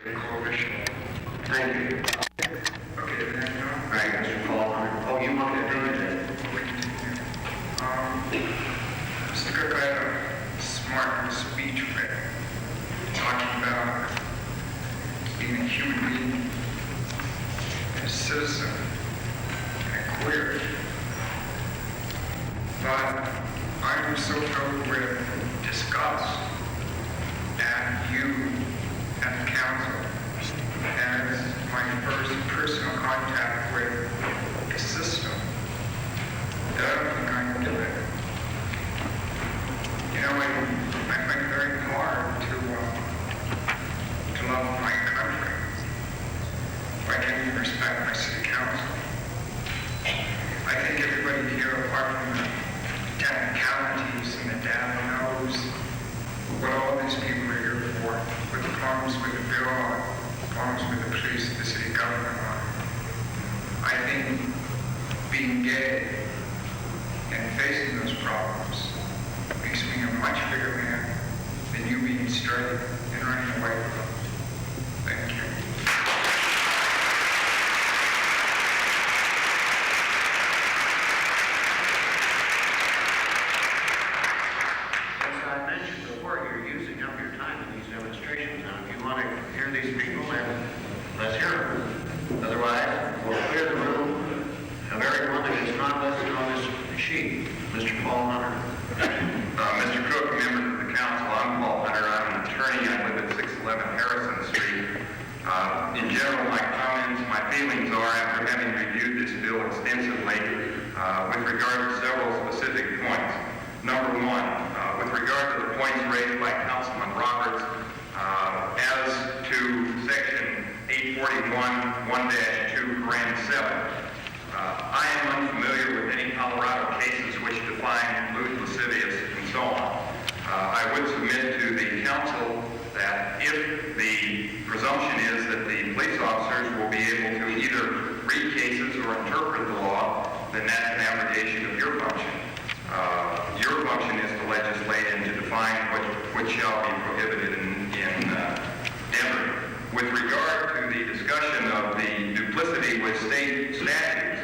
Coalition. Thank you. Okay, then, All right, Mr. Paul Hunter. Oh, you want to do it? we continue. Mr. Cook, I had a smart speech read talking about being a human being, a citizen, and a queer. But I'm so filled with disgust at you and the council as my first personal contact with a system that I don't think I can do it. You know, I find it very hard to love my country if I can't even respect my city council. I think everybody here, apart from the technicalities and the data, knows what all these people are here for, what the problems with the bill are, problems with the police, the city government are. I think being gay and facing those problems makes me a much bigger man than you being straight and running away from them. Thank you. As I mentioned before, you're using up your time in these demonstrations. Now, if you want to hear these people, then let's hear them. Otherwise, we'll clear the room of everyone that is not listed on this sheet. Mr. Paul Hunter. Mr. Cook, members of the council, I'm Paul Hunter. I'm an attorney. I live at 611 Harrison Street. In general, my comments, my feelings are, after having reviewed this bill extensively, with regard to several specific points. Number one, with regard to the points raised by Councilman Roberts, as to Section 841 1-2, Paren 7, I am unfamiliar with any Colorado cases which define lewd, lascivious, and so on. I would submit to the council that if the presumption is that the police officers will be able to either read cases or interpret the law, then that's an abrogation of your function. Your function is to legislate and to define what shall be prohibited in Denver. With regard to the discussion of the duplicity with state statutes,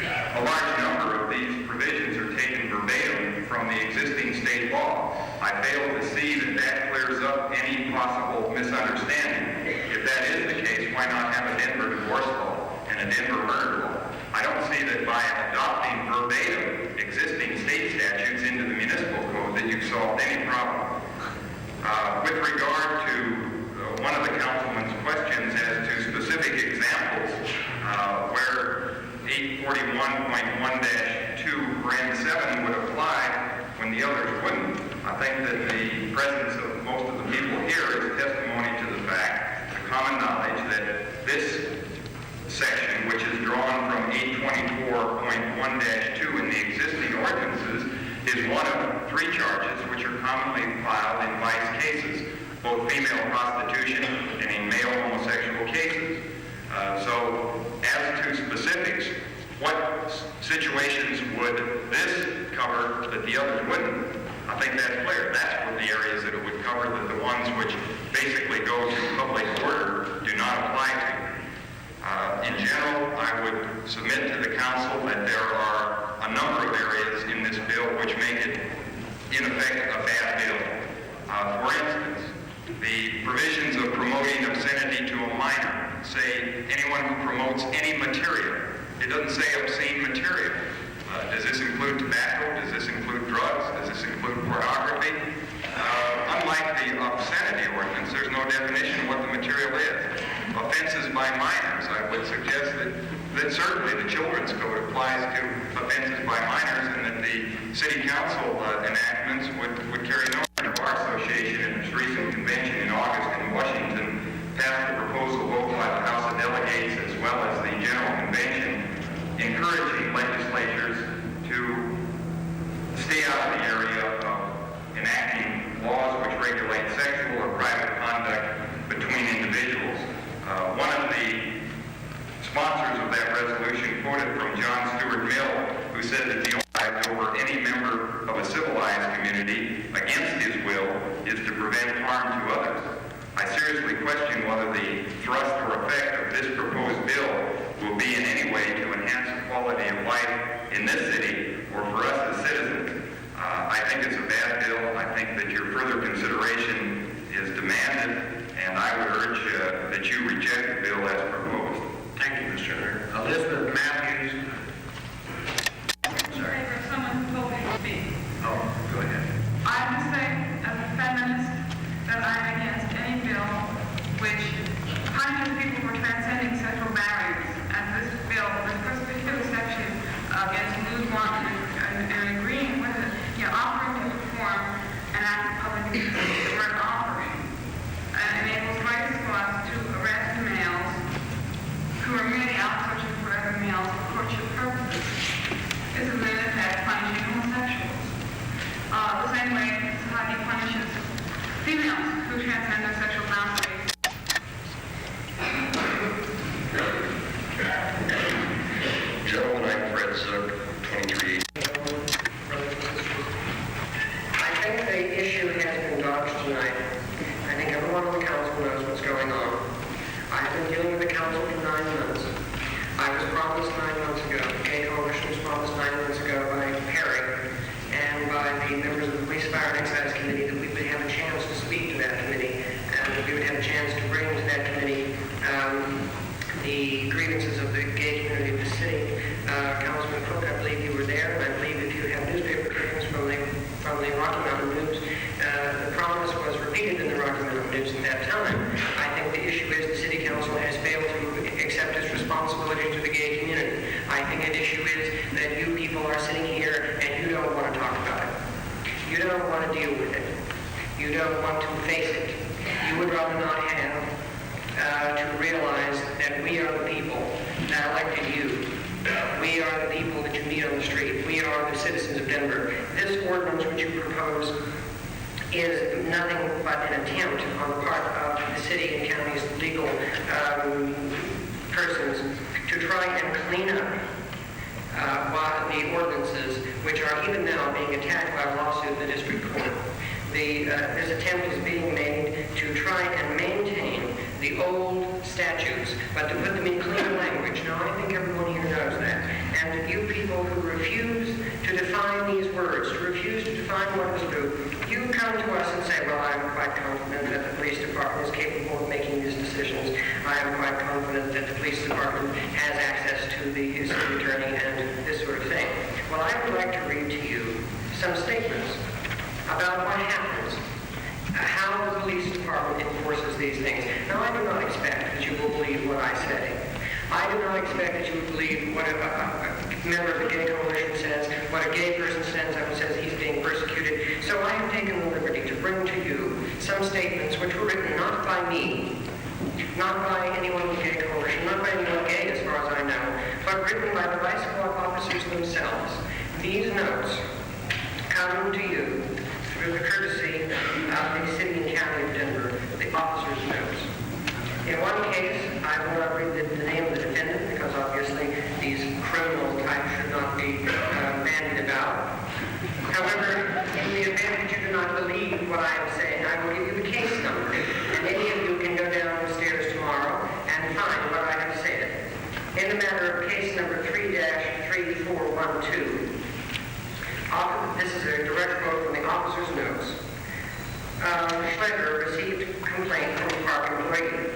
a large number of these provisions are taken verbatim from the existing state law. I fail to see that clears up any possible misunderstanding. If that is the case, why not have a Denver divorce law and a Denver murder law? I don't see that by adopting verbatim existing state statutes into the municipal code that you've solved any problem. With regard to one of the councilman's questions as to specific examples where 841.1-2 Paren 7 would apply when the others wouldn't, I think that the presence of most of the people here is testimony to the fact, the common knowledge, that this section, which is drawn from 824.1-2 in the existing ordinances, is one of three charges which are commonly filed in vice cases, both female prostitution and in male homosexual cases. So, as to specifics, what situations would this cover that the others wouldn't? I think that's clear. That's what the areas that it would cover, that the ones which basically go to public order do not apply to. In general, I would submit to the council that there are a number of areas in this bill which make it, in effect, a bad bill. For instance, the provisions of promoting obscenity to a minor say anyone who promotes any material. It doesn't say obscene material. Does this include tobacco? Does this include drugs? Does this include pornography? Unlike the obscenity ordinance, there's no definition of what the material is. Offenses by minors, I would suggest that certainly the Children's Code applies to offenses by minors, and that the City Council enactments would carry no. The Bar Association in its recent convention in August in Washington passed a proposal both by the House of Delegates as well as the General Convention encouraging legislatures to stay out of the area of enacting laws which regulate sexual or private conduct between individuals. One of the sponsors of that resolution quoted from John Stuart Mill, who said that the only right over any member of a civilized community against his will is to prevent harm to others. I seriously question whether the thrust or effect of this proposed bill will be in any way to enhance the quality of life in this city or for us as citizens. I think it's a bad bill. I think that your further consideration is demanded, and I would urge that you reject the bill as proposed. Thank you, Mr. Hunter. Elizabeth Matthews. Sorry. For someone who told me to speak. Oh, go ahead. I have to say, as a feminist, that I'm against any bill which punishes people for transcending sexual barriers. And this bill, this particular section against Lou Martin and agreeing with it, offering to perform an act of public decency, the word offering, enables rights squads to arrest males who are merely out searching for other males for courtship purposes. This is in effect punishing homosexuals. The same way society punishes females who transcend their sexual boundaries. Gentlemen, I'm Fred Zook, 23. I think the issue has been dodged tonight. I think everyone on the council knows what's going on. I've been dealing with the council for 9 months. I was promised 9 months ago, the Gay Coalition was promised 9 months ago by Perry and by the members of the Police, Fire, and Excise Committee that we would have a chance to speak to that committee and that we would have a chance to bring to that committee the grievances of the gay community of the city. Councilman Cook, I believe you were there, and I believe if you have newspaper clippings from the Rocky Mountain News, the promise was repeated in the Rocky Mountain News at that time. I think the issue is the city council has failed to accept its responsibility to the gay community. I think an issue is that you people are sitting here and you don't want to talk about it. You don't want to deal with it. You don't want to face it. You would rather not have to realize that we are the people that elected you. We are the people that you meet on the street. We are the citizens of Denver. This ordinance which you propose is nothing but an attempt on the part of the city and county's legal persons to try and clean up the ordinances which are even now being attacked by a lawsuit in the district court. This attempt is being made to try and maintain the old statutes, but to put them in clean language. Now, I think everyone here knows that. And you people who refuse to define these words, to refuse to define what is due, you come to us and say, well, I'm quite confident that the police department is capable of making these decisions. I am quite confident that the police department has access to the city attorney and this sort of thing. Well, I would like to read to you some statements about what happens, how the police department enforces these things. Now, I do not expect that you will believe what I say. I do not expect that you will believe what a member of the Gay Coalition says, what a gay person says he's being persecuted. So I have taken the liberty to bring to you some statements which were written not by me, not by anyone in the Gay Coalition, not by anyone gay as far as I know, but written by the vice corps officers themselves. These notes come to you through the courtesy of the city and county of Denver, the officers' notes. In one case, I will not read the name of the defendant because obviously these criminal types should not be bandied about. However, in the event that you do not believe what I am saying, I will give you the case number, and any of you can go downstairs tomorrow and find what I have said. In the matter of case number 3-3412, this is a direct quote from the officer's notes. Schlegel received a complaint from a park employee.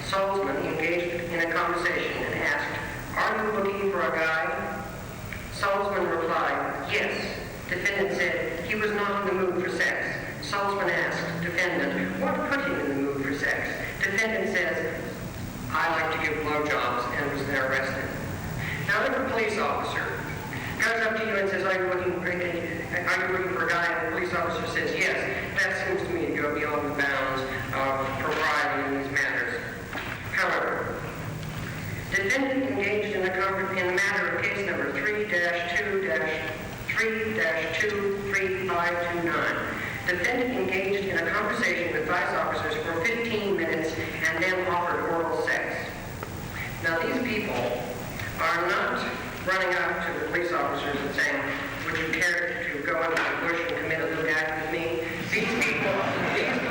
Salzman engaged in a conversation and asked, "Are you looking for a guy?" Salzman replied, "Yes." Defendant said he was not in the mood for sex. Salzman asked defendant, "What put him in the mood for sex?" Defendant says, "I like to give blowjobs," and was then arrested. Now, if a police officer goes up to you and says, are you looking for a guy? And the police officer says, yes, that seems to me to go beyond the bounds of propriety in these matters. However, defendant engaged in the matter of case number 3-2-3-23529. Defendant engaged in a conversation with vice officers for 15 minutes and then offered oral sex. Now, these people are not running up to the police officers and saying, would you care to go into the bush and commit a lewd act with me? These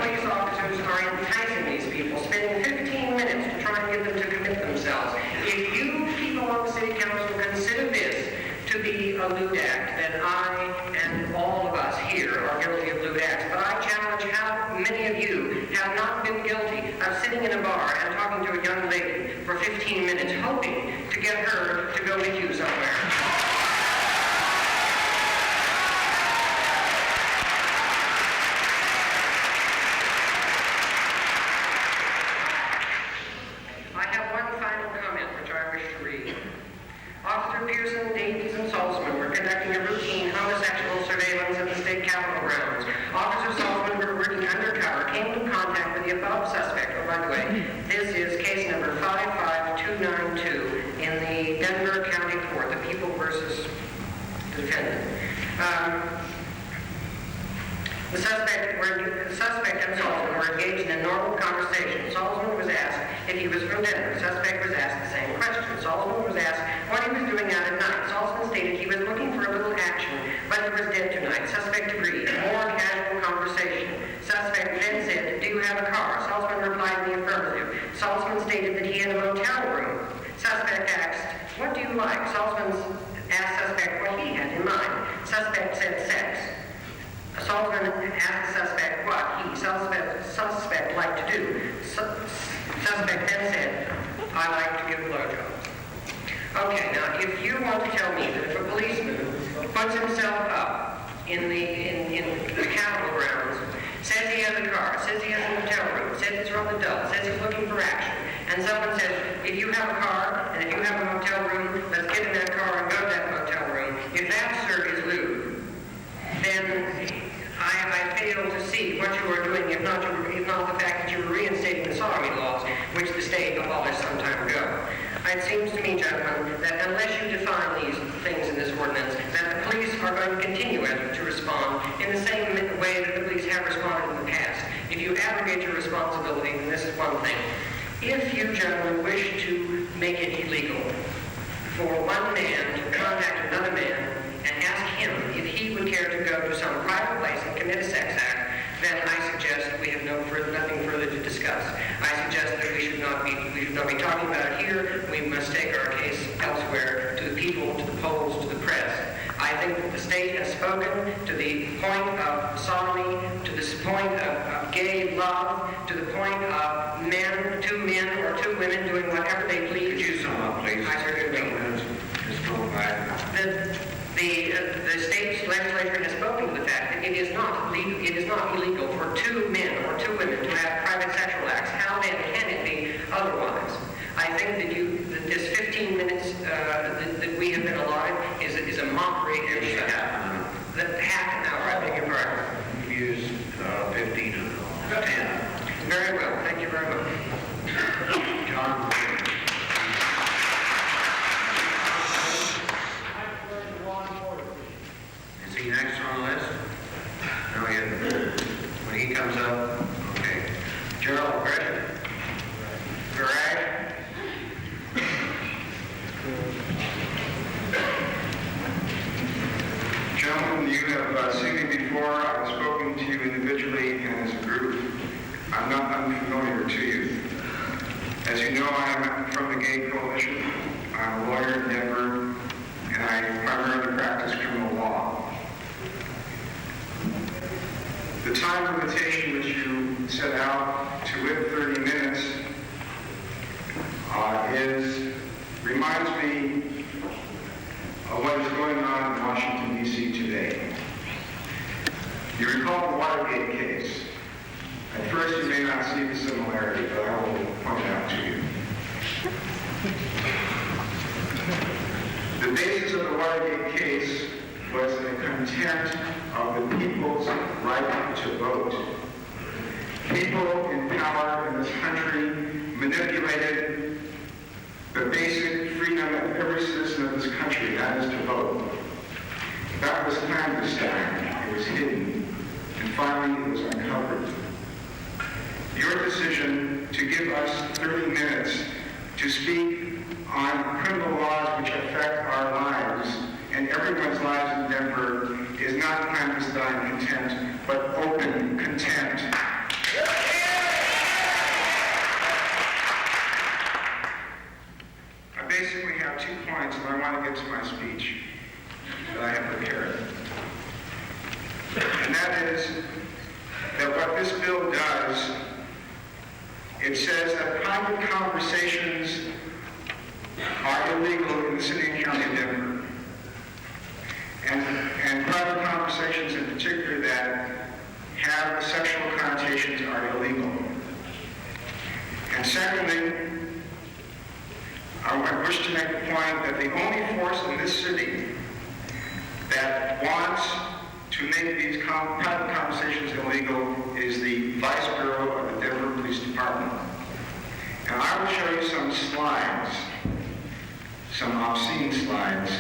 police officers are enticing these many of you have not been guilty of sitting in a bar and talking to a young lady for 15 minutes, hoping to get her to go with you somewhere. I have one final comment which I wish to read. Officer Pearson, Davies, and Salzman were conducting a routine homosexual surveillance at the state capitol grounds. Officer Salzman, who were working undercover, came into contact with the above suspect. Oh, by the way, this is case number 55292 in the Denver County Court, the People versus Defendant. The suspect and Salzman were engaged in a normal conversation. Salzman was asked if he was from Denver. The suspect was asked the same question. Salzman was asked what he was doing out at night. Salzman stated he was looking for a little action, but it was dead tonight. Suspect agreed. More casual conversation. Suspect then said, "Do you have a car?" Salzman replied in the affirmative. Salzman stated that he had a motel room. Suspect asked, "What do you like?" Salzman asked suspect what he had in mind. Suspect said sex. Salzman asked the suspect what he, suspect liked to do. Suspect then said, "I like to give blowjobs." Okay, now if you want to tell me that if a policeman puts himself up in the Capitol grounds, says he has a car, says he has a motel room, says he's from the Dulles, says he's looking for action, and someone says, "If you have a car and if you have a motel room, let's get in that car and go to that motel room," if that, sir, is lewd, then I fail to see what you are doing, if not the fact that you are reinstating the sodomy laws, which the state abolished some time ago. It seems to me, gentlemen, that unless you define these things in this ordinance, that the police are going to continue to respond in the same way that the police have responded in the past. If you abrogate your responsibility, then this is one thing. If you, gentlemen, wish to make it illegal for one man to contact another man and ask him if he would care to go to some private place and commit a sex act, then I suggest we have nothing further to discuss. I suggest that we should not be talking about it here. We must take our case elsewhere, to the people, to the polls, to the press. I think that the state has spoken to the point of sodomy, to the point of gay love, to the point of two men or two women doing whatever they please. Could you sum up, please? I certainly will. Just go by. The state legislature has spoken to the fact that it is not illegal for two men or two women to have private sexual acts. How then can it be otherwise? I think that this 15 minutes that we have been allotted is a mockery. And half an hour, I beg your pardon. You used 15 and 10. Very well. Thank you very much. John. Is he next on the list? No, he isn't. When he comes up, okay. Gerald Gresham. Greg. Gentlemen, you have seen me before. I've spoken to you individually and as a group. I'm not unfamiliar to you. As you know, I am from the Gay Coalition. I'm a lawyer in Denver, and I primarily practice criminal law. The time limitation which you set out to live 30 minutes reminds me of what is going on in Washington, D.C. today. You recall the Watergate case. At first you may not see the similarity, but I will point it out to you. The basis of the Watergate case was the contempt of the people's right to vote. People in power in this country manipulated the basic freedom of every citizen of this country, that is to vote. That was clandestine, it was hidden, and finally it was uncovered. Your decision to give us 30 minutes to speak on criminal laws which affect our lives and everyone's lives in Denver is not clandestine contempt, but open contempt. I basically have 2 points, and I want to get to my speech that I have prepared. And that is that what this bill does, it says that private conversations are illegal in the city and county of Denver. And private conversations in particular that have sexual connotations are illegal. And secondly, I wish to make the point that the only force in this city that wants to make these private conversations illegal is the Vice Bureau of the Denver Police Department. And I will show you some slides, some obscene slides.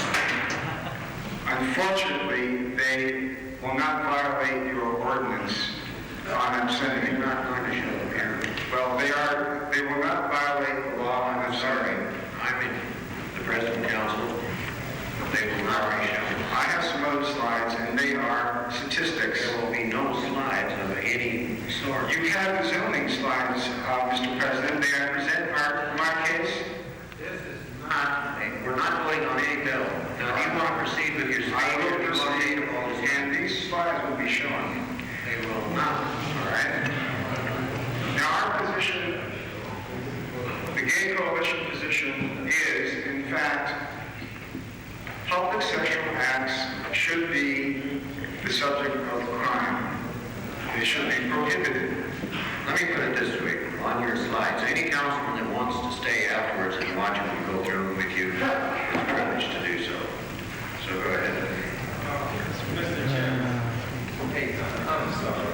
Unfortunately, they will not violate your ordinance on obscenity. You're not going to show them here. Well, they will not violate the law on obscenity. I'm in the President Council. They will not be shown. I have some other slides, and they are statistics. There will be no slides of any sort. You have the zoning slides, Mr. President. May I present my case? This is not, we're not going on any bill. Now, do you want to proceed with your I speech? will or do you want proceed, to take all this? and these slides will be shown. They will not. All right? Now, our position, the Gay Coalition position is, in fact, public sexual acts should be the subject of crime. They should be prohibited. Let me put it this way, on your slides, any councilman that wants to stay afterwards and watch them go through them with you is privileged to do so. So go ahead. Mr. Chairman, hey, I'm sorry,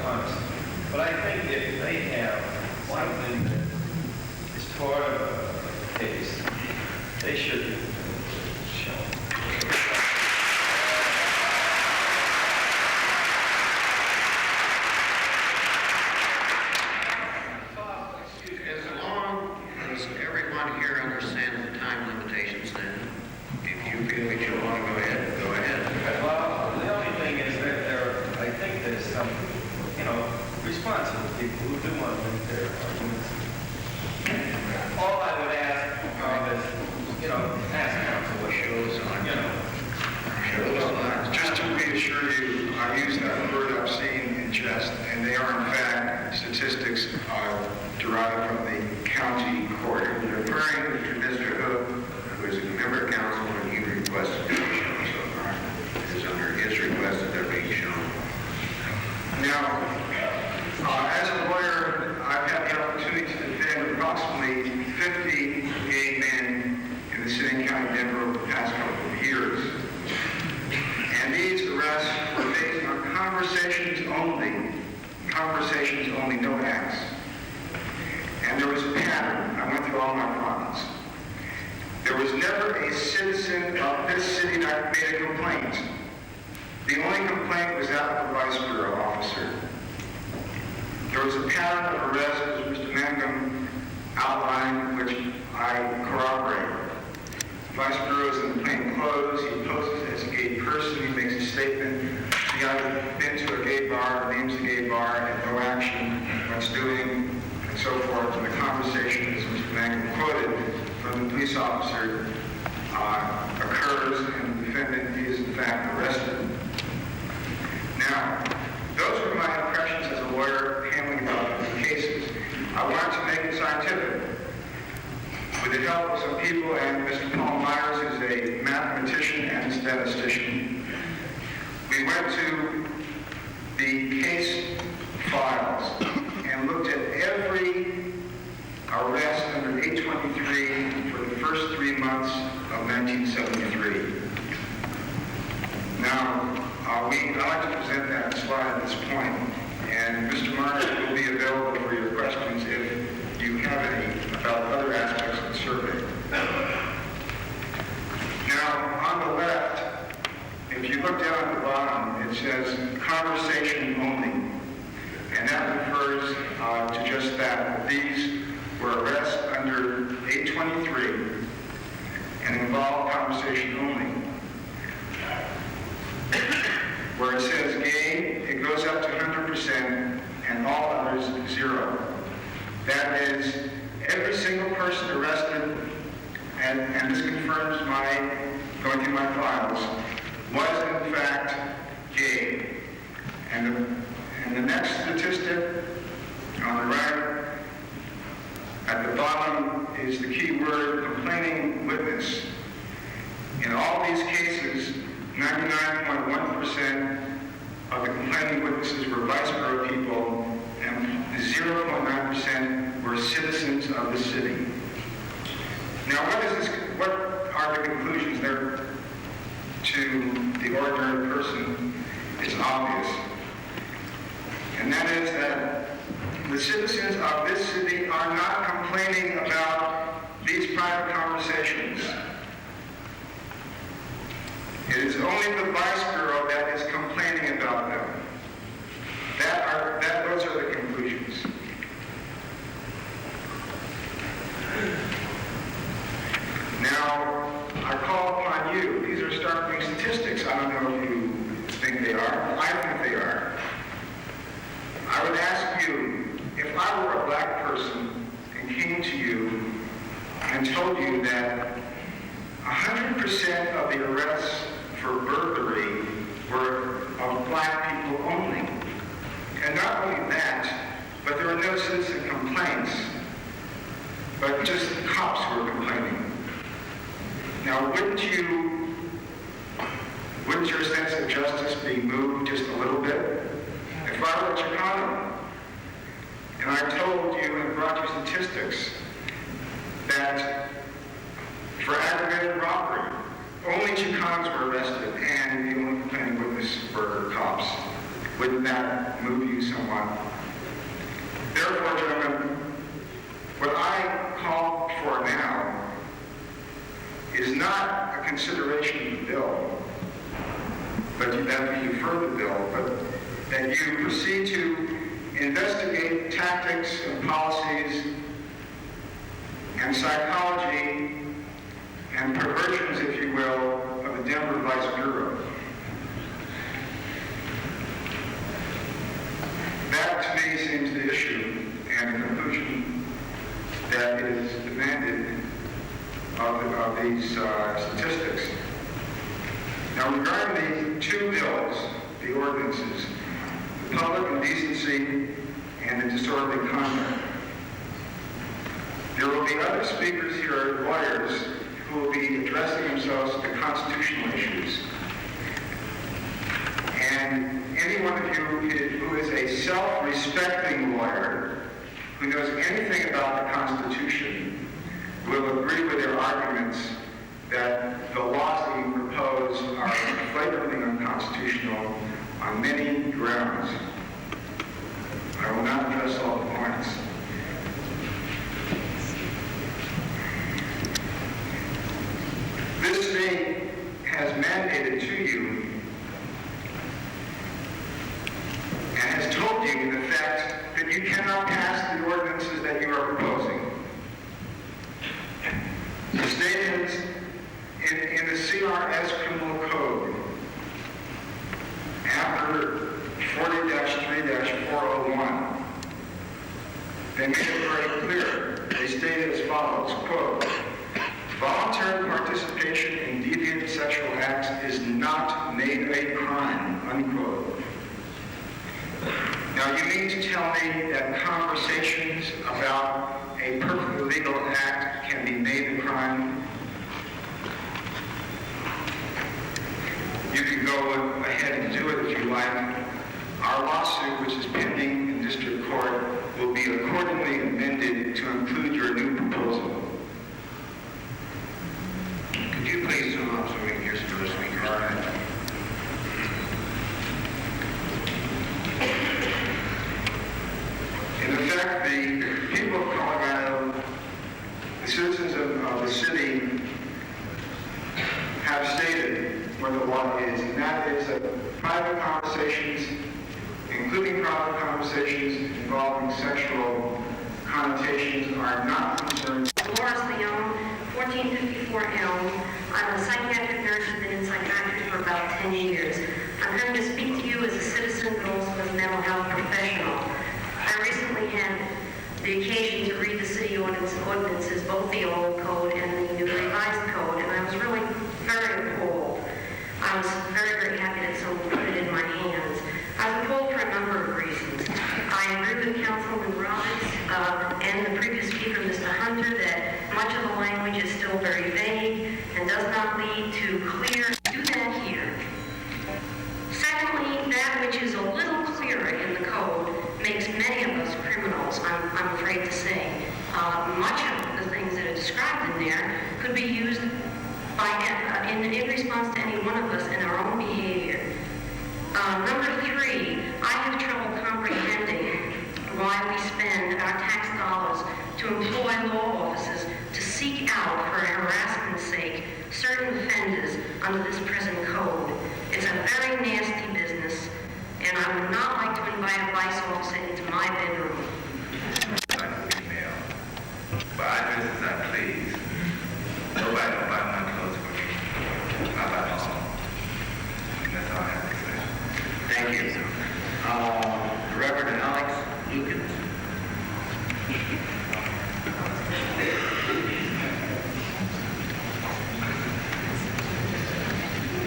but I think if they have something that is part of a case, they should show. As long as everyone here understands the time limitations, then, if you feel that you want to go ahead. Well, the only thing is that I think there's some, responsible people who do want to make their arguments. All I would ask is, ask council what Shows on, shows on. Just to reassure you, I use that word obscene in jest, and they are in fact statistics derived from the county court. You're referring to Mr. Hook, who is a member of council, and he requested to be shown so far. It is under his request that they're being shown. Now, as a lawyer, I've had the opportunity to defend approximately 50 gay men in the city and county of Denver over the past couple of years. And these arrests were based on conversations only, no acts. And there was a pattern. I went through all my files. There was never a citizen of this city that made a complaint. The only complaint was that of the Vice Bureau officer. There was a pattern of arrests, as Mr. Mangum outlined, which I corroborate. Vice Bureau is in plain clothes. He poses as a gay person. He makes a statement. He either been to a gay bar, names the gay bar, and no action, what's doing, and so forth. And the conversation, as Mr. Mangum quoted from the police officer, occurs, and the defendant is in fact arrested. Now, those were my impressions as a lawyer handling about these cases. I wanted to make it scientific. With the help of some people and Mr. Paul Myers, who's a mathematician and a statistician, we went to the case files and looked at every arrest under 823 for the first 3 months of 1973. Now, I'd like to present that slide at this point, and Mr. Myers will be available for your questions if you have any about other aspects of the survey. Now, on the left, if you look down at the bottom, it says conversation only, and that refers to just that. These were arrests under 823 and involved conversation only. Where it says gay, it goes up to 100%, and all others, 0. That is, every single person arrested, and this confirms my going through my files, was in fact gay. And the next statistic On the right, at the bottom is the key word, complaining witness. In all these cases, 99.1% of the complaining witnesses were Viceboro people, and 0.9% were citizens of the city. Now, what are the conclusions there to the ordinary person? It's obvious. And that is that the citizens of this city are not complaining about these private conversations. It is only the Vice Bureau that is complaining about them. Those are the conclusions. Now, I call upon you. These are startling statistics. I don't know if you think they are. I think they are. I would ask you, if I were a black person and came to you and told you that 100% of the arrests for burglary were of black people only. And not only that, but there were no citizen complaints, but just the cops who were complaining. Now, wouldn't your sense of justice be moved just a little bit? If I were Chicano, and I told you and brought you statistics that for aggravated robbery, only Chicanos were arrested, and the only complaining witness were cops. Wouldn't that move you somewhat? Therefore, gentlemen, what I call for now is not a consideration of the bill, but that you defer the bill, but that you proceed to investigate tactics and policies and psychology and perversions, if you will, of the Denver Vice Bureau. That, to me, seems the issue and the conclusion that is demanded of these statistics. Now, regarding the two bills, the ordinances, the public indecency and the disorderly conduct, there will be other speakers here, lawyers, who will be addressing themselves to the constitutional issues. And any one of you who is a self-respecting lawyer, who knows anything about the Constitution, will agree with their arguments that the laws that you propose are flagrantly unconstitutional on many grounds. I will not address all the points. This state has mandated to you and has told you, in effect, that you cannot pass the ordinances that you are proposing. The state has, in the CRS criminal code, after 40-3-401, they made it very clear. They stated as follows, quote, voluntary participation in deviant sexual acts is not made a crime, unquote. Now, you mean to tell me that conversations about a perfectly legal act can be made a crime? You can go ahead and do it if you like. Our lawsuit, which is pending in district court, will be accordingly amended to include your new proposal. Could you please zoom up so we can hear some of the speaker? All right. In effect, the people of Colorado, the citizens of the city, have stated what the law is, and that is that private conversations, including private conversations involving sexual connotations, are not concerned. Dolores Leon, 1454 Elm. I'm a psychiatric nurse who's been in psychiatry for about 10 years. I'm coming to speak to you as a citizen, but also as a mental health professional. I recently had the occasion to read the city ordinances, both the old code and the new revised code, and I was really very appalled. I was very, very happy that someone put it in my hands. I was appalled for a number of reasons. I agree with Councilman Robbins Hunter that much of the language is still very vague and does not lead to clear. Do that here. Secondly, that which is a little clearer in the code makes many of us criminals, I'm afraid to say. Much of the things that are described in there could be used in response to any one of us in our own behavior. Number 3, I have trouble comprehending why we spend our tax dollars to employ law officers to seek out, for harassment's sake, certain offenders under this present code. It's a very nasty business, and I would not like to invite a vice officer into my bedroom. Email. But I dress as I please. Nobody will buy my clothes for me. I buy my own. And that's all I have to say. Thank you. Reverend Alex Lukens.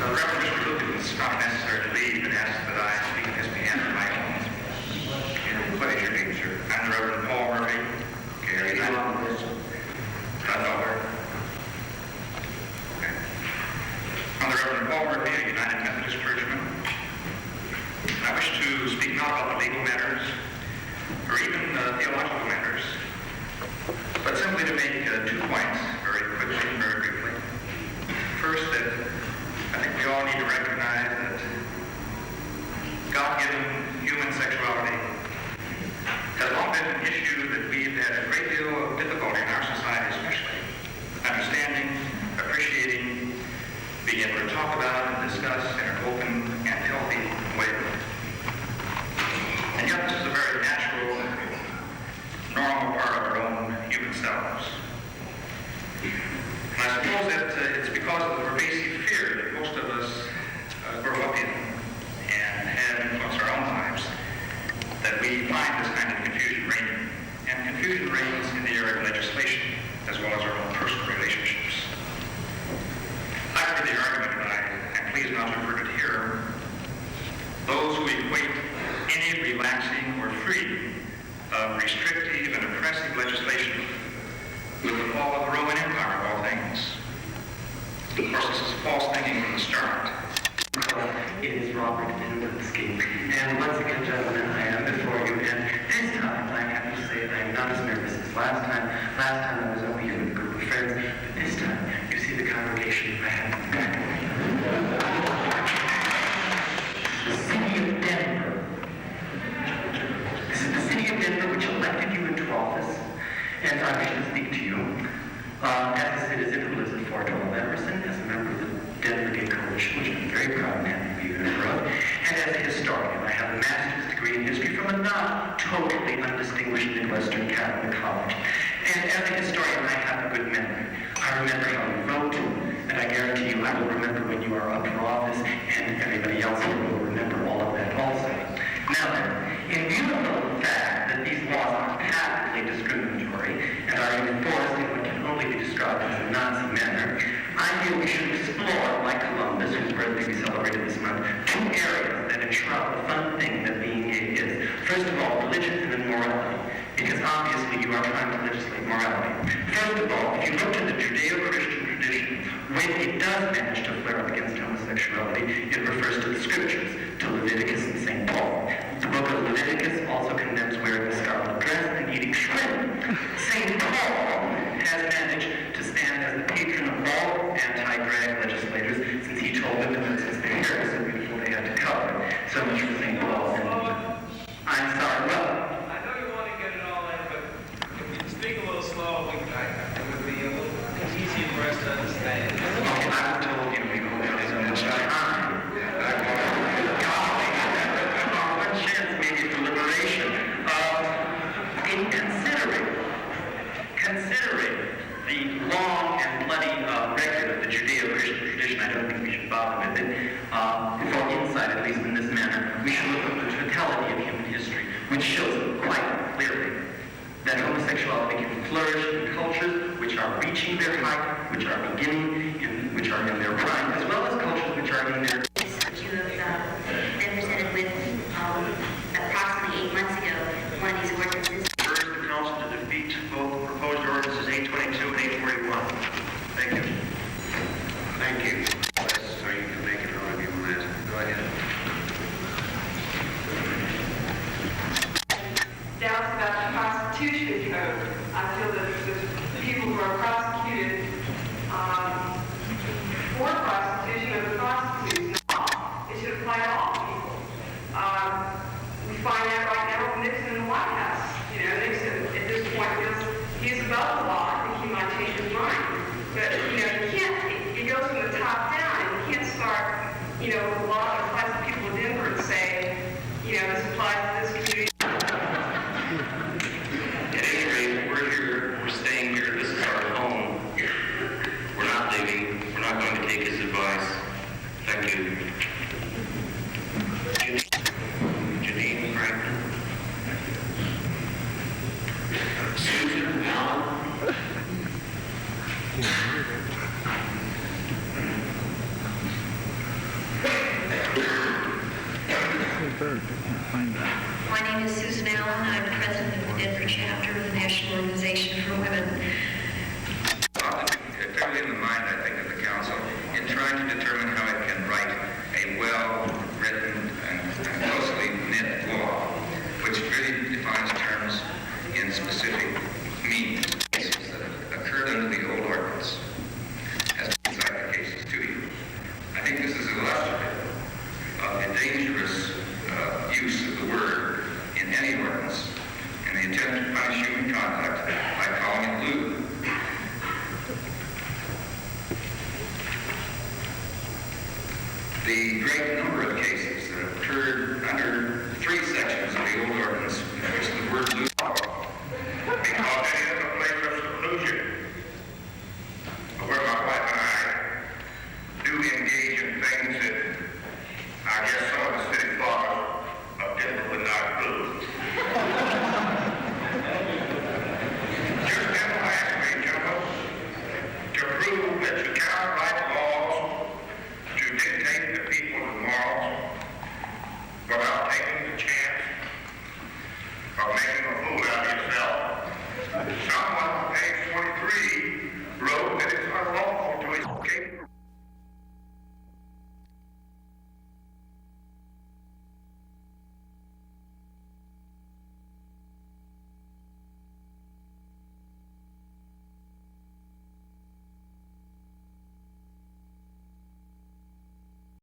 Reverend Mr. Lukens found it necessary to leave and asked that I speak on his behalf of my own. What is your name, sir? I'm the Reverend Paul Murphy. Okay, that's over. Okay. I'm the Reverend Paul Murphy, a United Methodist clergyman. I wish to speak not about the legal matters or even theological matters, but simply to make 2 points very quickly and very briefly. First, that I think we all need to recognize that God-given human sexuality has long been an issue that we've had a great deal of difficulty in our society, especially understanding, appreciating, being able to talk about and discuss in an open and healthy way. And yet this is a very natural, normal part of our own human selves. And I suppose that it's because of the pervasive fear that most of us grow up in and have influenced our own lives that we find this kind of confusion reigning. And confusion reigns in the area of legislation as well as our own personal relationships. I've heard the argument, but I'm pleased not to have heard it here. Those who equate any relaxing or freeing of restrictive and oppressive legislation with the fall of the Roman Empire of all things. Of course, this is false thinking from the start. It is Robert Pinwinsky. And once again, gentlemen, I am before you. And this time, I'm happy to say that I am not as nervous as last time. Last time I was up here with a group of friends. But this time, you see the congregation I have in the back of me. The city of Denver. This is the city of Denver which elected you into office. And I wish to speak to you as a citizen who lives at Fort Hall, Emerson, as a member of the Denver Gay Coalition, which I'm very proud and happy to be a member of, and as a historian. I have a master's degree in history from a not totally undistinguished Midwestern Catholic college. And as a historian, I have a good memory. I remember how you vote, and I guarantee you I will remember when you are up for office, and everybody else here will remember all of that also. Now then, in view of the fact that these laws are patently discriminatory and are enforced in what can only be described as a Nazi manner, I feel we should explore, like Columbus, whose birthday we celebrated this month, 2 areas that enshroud the fun thing that being gay is. First of all, religion and then morality, because obviously you are trying to legislate morality. First of all, if you look to the Judeo-Christian tradition, when it does manage to flare up against homosexuality, it refers to the scriptures, to Leviticus and St. Paul. The book of Leviticus also condemns wearing the scarlet dress and eating shrimp. St. Paul has managed to stand as the patron of all anti-drag legislators, since he told women that since their hair was so beautiful they had to cover it. So much for St. Paul. I'm sorry, well, I know you want to get it all in, but if you speak a little slow, it would be a little easier for us to understand. okay, I was told we don't have so much time. One chance maybe for liberation. In considering the long and bloody record of the Judeo-Christian tradition, I don't think we should bother with it. For insight, at least in this manner, we should look at the totality of human history, which shows quite clearly that homosexuality can flourish in cultures which are reaching their height, which are beginning, which are in their prime, as well as cultures which are in their... Which you have been presented with approximately 8 months ago, one of these ordinances. Urge the council to defeat both proposed ordinances 8 prostitution code. I feel that the people who are prosecuted for prostitution are the prostitutes, not all. It should apply to all people. We find that right now with Nixon in the White House. You know, Nixon at this point feels he's above the law. I think he might change his mind. But, you know, you can't, it goes from the top down, and you can't start, you know, with a law that applies to people in Denver and say, you know, this applies to this community. At any rate, we're here, we're staying here, this is our home. We're not leaving, we're not going to take his advice. Thank you. Janine Franklin. Susan Allen. My name is Susan Allen. I'm president of the Denver chapter of the National Organization for Women. Clearly in the mind, I think, of the council in trying to determine how it can write a well-written and closely knit law, which really defines terms in specific meanings, cases that have occurred under the old ordinance, as inside the cases to you. I think this is illustrative of the dangerous use of the word in any ordinance in the attempt to punish human conduct by calling it lewd. The great number of cases that have occurred under 3 sections of the old ordinance in which the word lewd, because it is a place of seclusion, where my wife and I do engage in things that I guess some of the city fathers of Denver would not approve. Just as last week, gentlemen, to prove that you cannot write laws to dictate the people's morals without taking the chance of making a fool out of yourself. Someone on page 23 wrote that